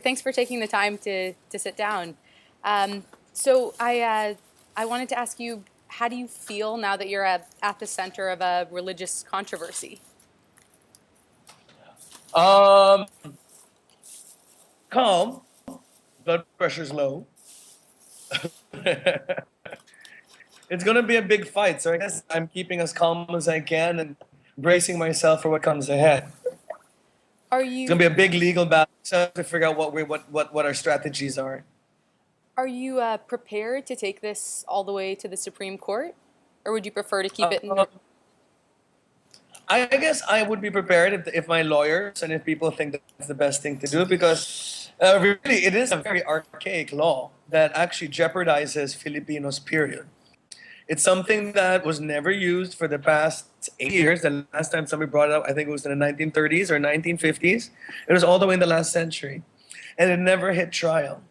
Thanks for taking the time to sit down. So I wanted to ask you, how do you feel now that you're at the center of a religious controversy? Um, Calm, blood pressure's low. It's gonna be a big fight, so I guess I'm keeping as calm as I can and bracing myself for what comes ahead. Are It's gonna you be a big legal battle, so I have to figure out what our strategies are. are you prepared to take this all the way to the Supreme Court, or would you prefer to keep it in Um, the? I guess I would be prepared if my lawyers and if people think that's the best thing to do because really it is a very archaic law that actually jeopardizes Filipinos. Period. It's something that was never used for the past 8 years. The last time somebody brought it up, I think it was in the 1930s or 1950s. It was all the way in the last century. And it never hit trial.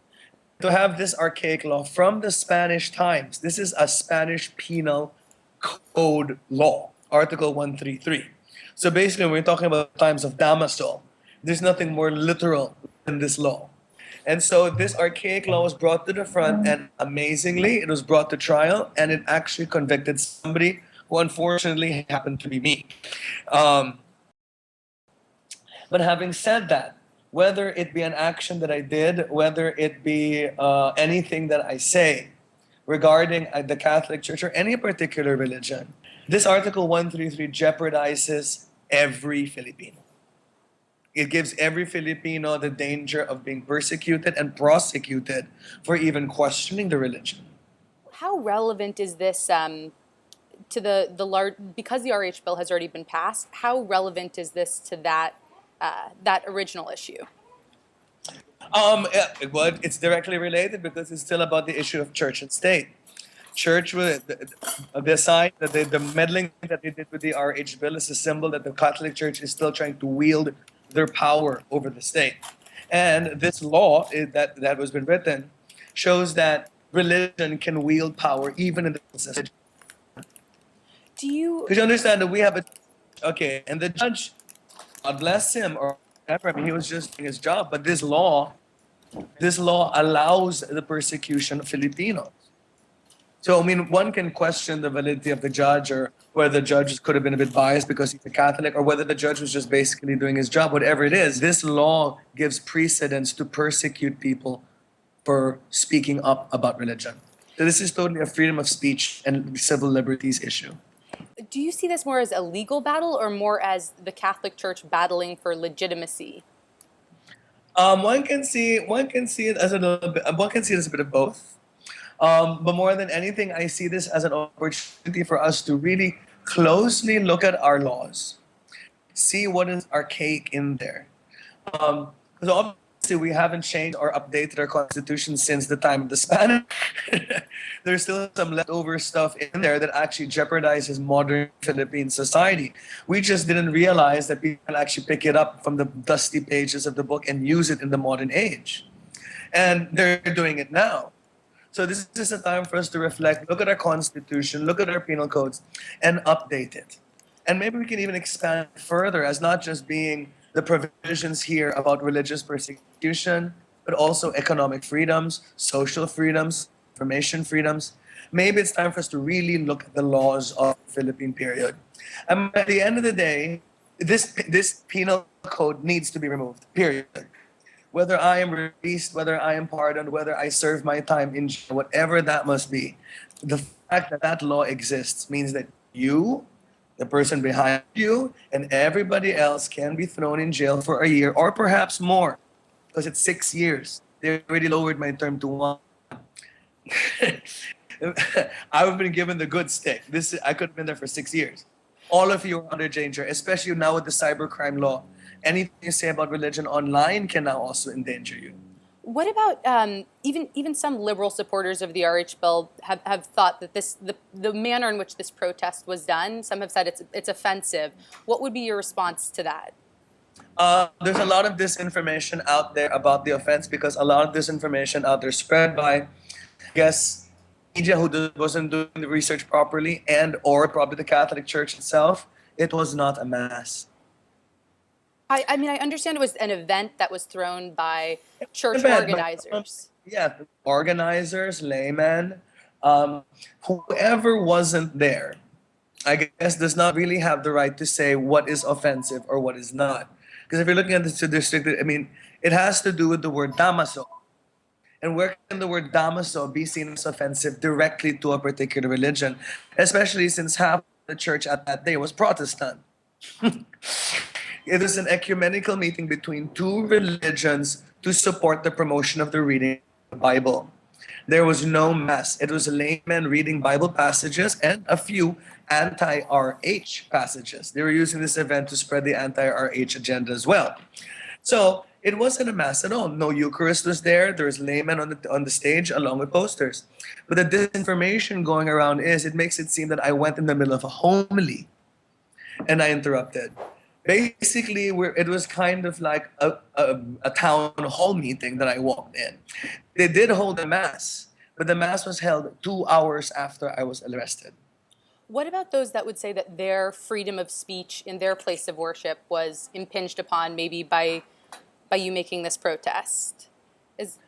To have this archaic law from the Spanish times, this is a Spanish penal code law, Article 133. So basically, when we're talking about times of Damaso, there's nothing more literal than this law. And so this archaic law was brought to the front, and amazingly, it was brought to trial, and it actually convicted somebody who unfortunately happened to be me. Um, but having said that, whether it be an action that I did, whether it be anything that I say regarding the Catholic Church or any particular religion, this Article 133 jeopardizes every Filipino. It gives every Filipino the danger of being persecuted and prosecuted for even questioning the religion. How relevant is this to the large, because the RH bill has already been passed? How relevant is this to that original issue? Well, it's directly related because it's still about the issue of church and state. Church, the sign that the meddling that they did with the RH bill is a symbol that the Catholic Church is still trying to wield their power over the state. And this law that was been written shows that religion can wield power even in the system. Do you Because you understand that we have a okay, and the judge, God bless him or whatever. I mean, he was just doing his job. But this law allows the persecution of Filipinos. So, I mean, one can question the validity of the judge or whether the judge could have been a bit biased because he's a Catholic or whether the judge was just basically doing his job. Whatever it is, this law gives precedence to persecute people for speaking up about religion. So this is totally a freedom of speech and civil liberties issue. do you see this more as a legal battle or more as the Catholic Church battling for legitimacy? One can see it as a little bit. One can see it as a bit of both. But more than anything, I see this as an opportunity for us to really closely look at our laws, see what is archaic in there. Because obviously we haven't changed or updated our constitution since the time of the Spanish. There's still some leftover stuff in there that actually jeopardizes modern Philippine society. We just didn't realize that people can actually pick it up from the dusty pages of the book and use it in the modern age. And they're doing it now. So this is a time for us to reflect, look at our constitution, look at our penal codes, and update it. And maybe we can even expand further as not just being the provisions here about religious persecution, but also economic freedoms, social freedoms, information freedoms. Maybe it's time for us to really look at the laws of the Philippine period. And at the end of the day, this penal code needs to be removed, period. Whether I am released, whether I am pardoned, whether I serve my time in jail, whatever that must be, the fact that that law exists means that you, the person behind you, and everybody else can be thrown in jail for a year or perhaps more, because it's 6 years. They already lowered my term to one. I've been given the good stick. I could have been there for 6 years. All of you are under danger, especially now with the cybercrime law. Anything you say about religion online can now also endanger you. What about even some liberal supporters of the RH bill have thought that the manner in which this protest was done, some have said it's offensive. What would be your response to that? There's a lot of disinformation out there about the offense because a lot of disinformation out there spread by, I guess, media who wasn't doing the research properly and or probably the Catholic Church itself. It was not a mass. I mean, I understand it was an event that was thrown by church Event, but organizers. yeah, organizers, laymen, um, whoever wasn't there, I guess does not really have the right to say what is offensive or what is not. Because if you're looking at this district, I mean, it has to do with the word damaso. And where can the word damaso be seen as offensive directly to a particular religion, especially since half the church at that day was Protestant? It is an ecumenical meeting between two religions to support the promotion of the reading of the Bible. There was no mass. It was laymen reading Bible passages and a few anti RH passages. They were using this event to spread the anti RH agenda as well. So it wasn't a mass at all. No Eucharist was there. There was laymen on the stage along with posters. But the disinformation going around is it makes it seem that I went in the middle of a homily and I interrupted. Basically, it was kind of like a town hall meeting that I walked in. They did hold a mass, but the mass was held 2 hours after I was arrested. What about those that would say that their freedom of speech in their place of worship was impinged upon maybe by you making this protest? Is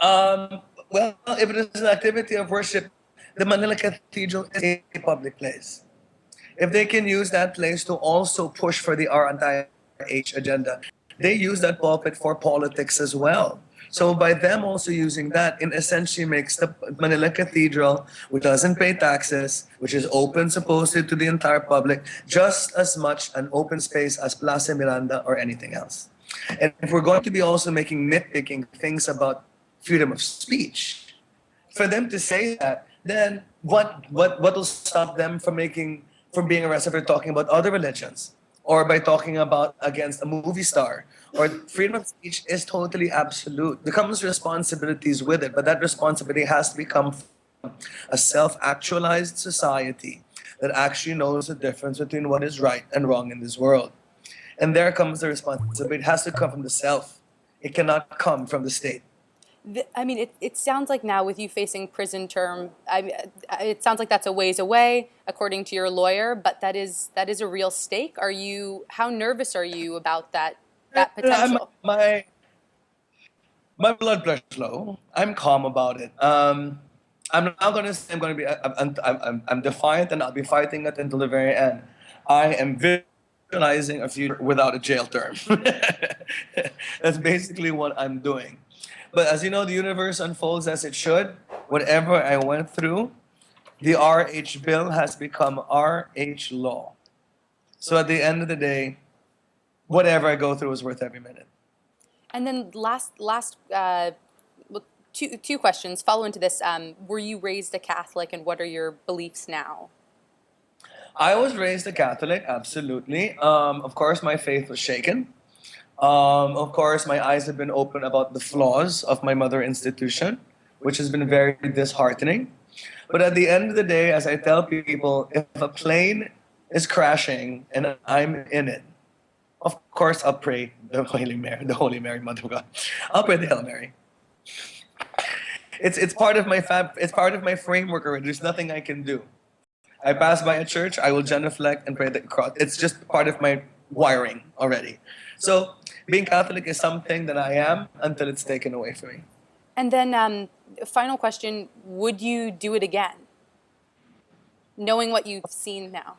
Well, if it is an activity of worship, the Manila Cathedral is a public place. If they can use that place to also push for the anti-H agenda, they use that pulpit for politics as well. So by them also using that, it essentially makes the Manila Cathedral, which doesn't pay taxes, which is open supposedly to the entire public, just as much an open space as Plaza Miranda or anything else. And if we're going to be also making nitpicking things about freedom of speech, for them to say that, then what will stop them from being arrested for talking about other religions or by talking about against a movie star? Or freedom of speech is totally absolute. There comes responsibilities with it, but that responsibility has to become from a self-actualized society that actually knows the difference between what is right and wrong in this world. And there comes the responsibility. It has to come from the self. It cannot come from the state. I mean, it sounds like now with you facing prison term, it sounds like that's a ways away, according to your lawyer. But that is a real stake. Are you? How nervous are you about that potential? My blood pressure's low. I'm calm about it. I'm not going to say I'm going to be. I'm defiant, and I'll be fighting it until the very end. I am visualizing a future without a jail term. That's basically what I'm doing. But as you know, the universe unfolds as it should. Whatever I went through, the RH bill has become RH law. So at the end of the day, whatever I go through is worth every minute. And then last well, two questions follow into this. Were you raised a Catholic, and what are your beliefs now? I was raised a Catholic, absolutely. Of course, my faith was shaken. Of course, my eyes have been open about the flaws of my mother institution, which has been very disheartening. But at the end of the day, as I tell people, if a plane is crashing and I'm in it, of course I'll pray the Holy Mary, Mother of God. I'll pray the Hail Mary. It's part of it's part of my framework already. There's nothing I can do. I pass by a church, I will genuflect and pray the cross. It's just part of my wiring already. So being Catholic is something that I am until it's taken away from me. And then, final question: would you do it again, knowing what you've seen now?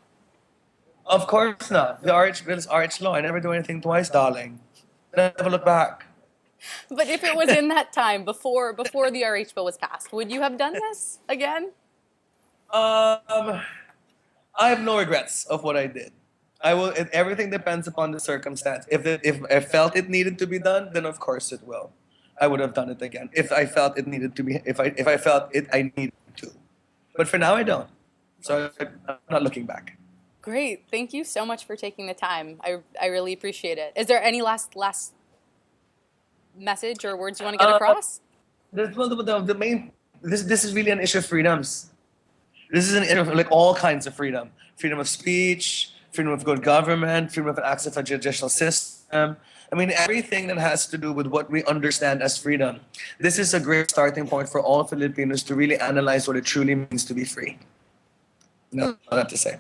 Of course not. The RH bill is RH law. I never do anything twice, darling. Never look back. But if it was in that time before the RH bill was passed, would you have done this again? I have no regrets of what I did. I will. Everything depends upon the circumstance. If I felt it needed to be done, then of course it will. I would have done it again. If I felt it needed to be, if I felt it, I needed to. But for now, I don't. So I'm not looking back. Great. Thank you so much for taking the time. I really appreciate it. Is there any last message or words you want to get across? The main. This is really an issue of freedoms. This is an issue of like all kinds of freedom: freedom of speech, freedom of good government, freedom of access to a judicial system. I mean, everything that has to do with what we understand as freedom. This is a great starting point for all Filipinos to really analyze what it truly means to be free. No, I have to say.